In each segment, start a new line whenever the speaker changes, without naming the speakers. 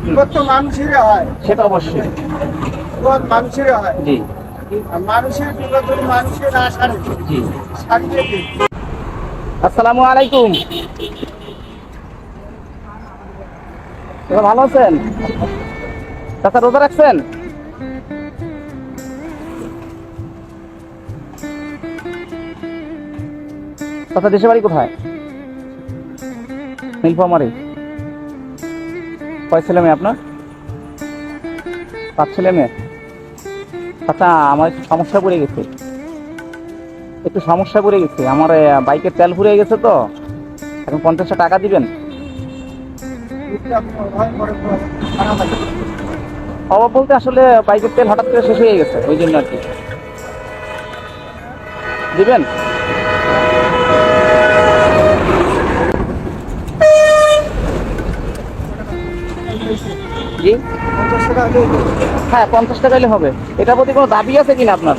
বিপদ তো মানুষেরই হয়,
সেটা অবশ্যই।
বিপদ মানুষেরই হয়।
জি
আর মানুষের বিপদ যদি মানুষের না সারে,
জি।
সারিয়ে দিই।
আসসালামু আলাইকুম। দাদা ভালো আছেন? চাচা রোজা রাখছেন? চাচা দেশে বাড়ি কোথায়? নীলফামারী। কয় ছেলে মেয়ে আপনার? 5 ছেলে মেয়ে। আচ্ছা, আমার একটু সমস্যা পড়ে গেছে, আমার বাইকের তেল ফুরিয়ে গেছে তো, এখন 50 টাকা দিবেন। অভাব বলতে আসলে বাইকের তেল হঠাৎ করে শেষ হয়ে গেছে, ওই জন্য আর কি। দিবেন? জি হ্যাঁ, 50 টাকা হলে হবে। এটার প্রতি কোনো দাবি আছে কিনা আপনার?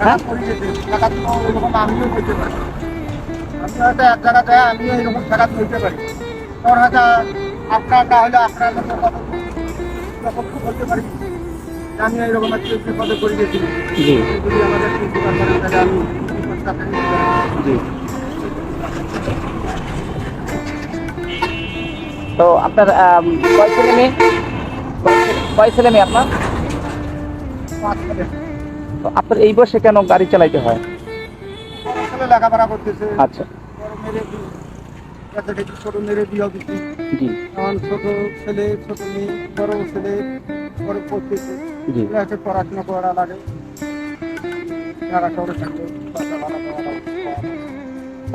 হ্যাঁ,
আমিও করতে পারি। আমি হয়তো এক জায়গায় আমিও এরকম টাকা নিতে পারি। তোর হয়তো আপনার না হলে আপনার মতো করতে পারি। আমি এরকম একটা বিপদে পড়ে গেছি।
জি
যদি আমাদের উপকার করেন তাহলে আমি
জি। তো আপনার কয় ছেলে মেয়ে? কয় ছেলে মেয়ে আপনার? তো আপনার এই বয়সে কেন গাড়ি চালাইতে হয়?
লেখাপড়া করতেছে।
আচ্ছা।
ছোট মেয়ের বিয়ে দিচ্ছি।
জি
এখন ছোট ছেলে, ছোট মেয়ে, বড় ছেলে বড় পড়তেছে।
জি।
হচ্ছে পড়াশোনা করা লাগে। ঢাকা শহরে থাকবে, বাসা ভাড়া দেওয়া লাগে।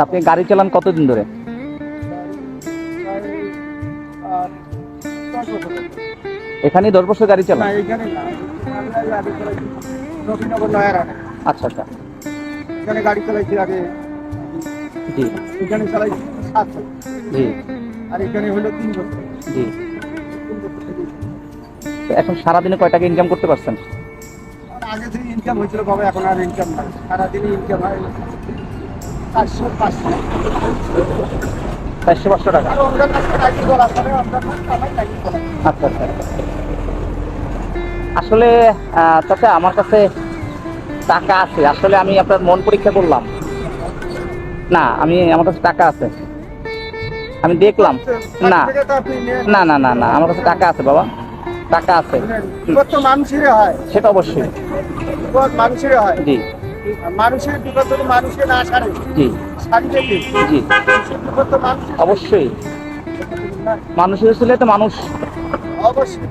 আপনি গাড়ি চালান কতদিন ধরে?
আর 10 বছর হলো।
এখানেই 10 বছর গাড়ি
না,
চালান?
এইখানে না। আমি আগে চালাইছি নবীনগর নয়ারহাটে।
আচ্ছা আচ্ছা।
এখানে গাড়ি চালাইছি আগে।
জি
এখানে চালাইছি 7 বছর।
জি
আর এখানে হলো 3 বছর।
জি।
3 বছর থেকে।
তো এখন সারাদিনে কয় টাকা ইনকাম করতে পারছেন?
আগে থেকে ইনকাম হয়েছিল বাবা, এখন আর ইনকাম নাই। সারাদিনই ইনকাম হয় 400-500।
400-500 টাকা।
আর অন্য কাছে টাইম বলা করে, অন্য কাছে আমার টাইম বলা।
আচ্ছা আচ্ছা। আসলে চাচা আমার কাছে টাকা আছে, আসলে আমি আপনার মন পরীক্ষা করলাম। না, আমার কাছে টাকা আছে, আমি দেখলাম। না না না না না, আমার কাছে টাকা আছে বাবা, টাকা আছে।
বিপদ তো মানুষেরই হয়,
সেটা অবশ্যই।
বিপদ মানুষেরই হয়।
জি
আর মানুষের বিপদ যদি মানুষকে না সারে,
জি
সারিয়ে দিই।
জি।
মানুষের বিপদ তো মানুষ
অবশ্যই, মানুষের ছেলে তো মানুষ
অবশ্যই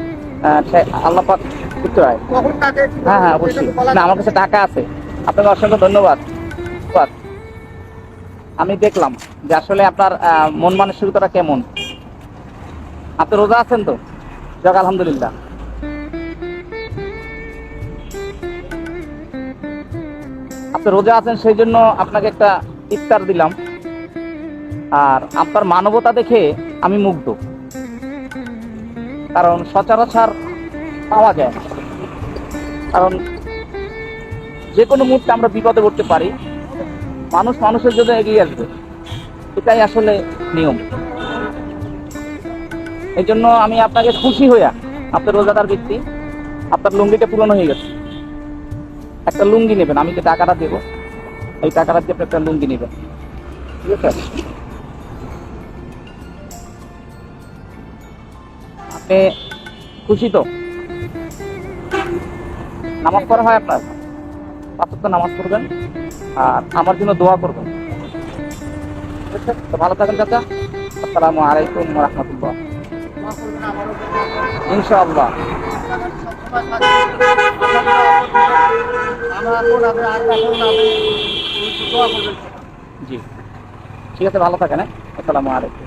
আল্লাহ পাক করতে হয়।
কখন তাকে
হ্যাঁ হ্যাঁ অবশ্যই। না, আমার কাছে টাকা আছে। আপনাকে অসংখ্য ধন্যবাদ। আমি দেখলাম যে আসলে আপনার মন মানসিকতাটা কেমন। আপনি রোজা আছেন তো? যাক আলহামদুলিল্লাহ। আপনি রোজা আছেন, সেই জন্য আপনাকে একটা ইফতার দিলাম। আর আপনার মানবতা দেখে আমি মুগ্ধ, কারণ সচরাচর পাওয়া যায় না। কারণ যে কোনো মুহূর্তে আমরা বিপদে পড়তে পারি, মানুষ মানুষের জন্য এগিয়ে আসবে, এটাই আসলে নিয়ম। এই জন্য আমি আপনাকে খুশি হইয়া, আপনার রোজাদার ব্যক্তি, আপনার লুঙ্গিটা পূরণ হয়ে গেছে। একটা লুঙ্গি নেবেন, আমি যে টাকাটা দেবো এই টাকাটা দিয়ে আপনি একটা লুঙ্গি নেবেন, ঠিক আছে? আপনি খুশি তো? নামাজ পড়া হয় আপনার? 5 ওয়াক্ত নামাজ পড়বেন আর আমার জন্য দোয়া করবেন। ঠিক আছে? তো ভালো থাকেন চাচা। আসসালামু আলাইকুম ওয়া রাহমাতুল্লাহ। ইনশাআল্লাহ। জি ঠিক আছে, ভালো থাকেন। আসসালামু আলাইকুম।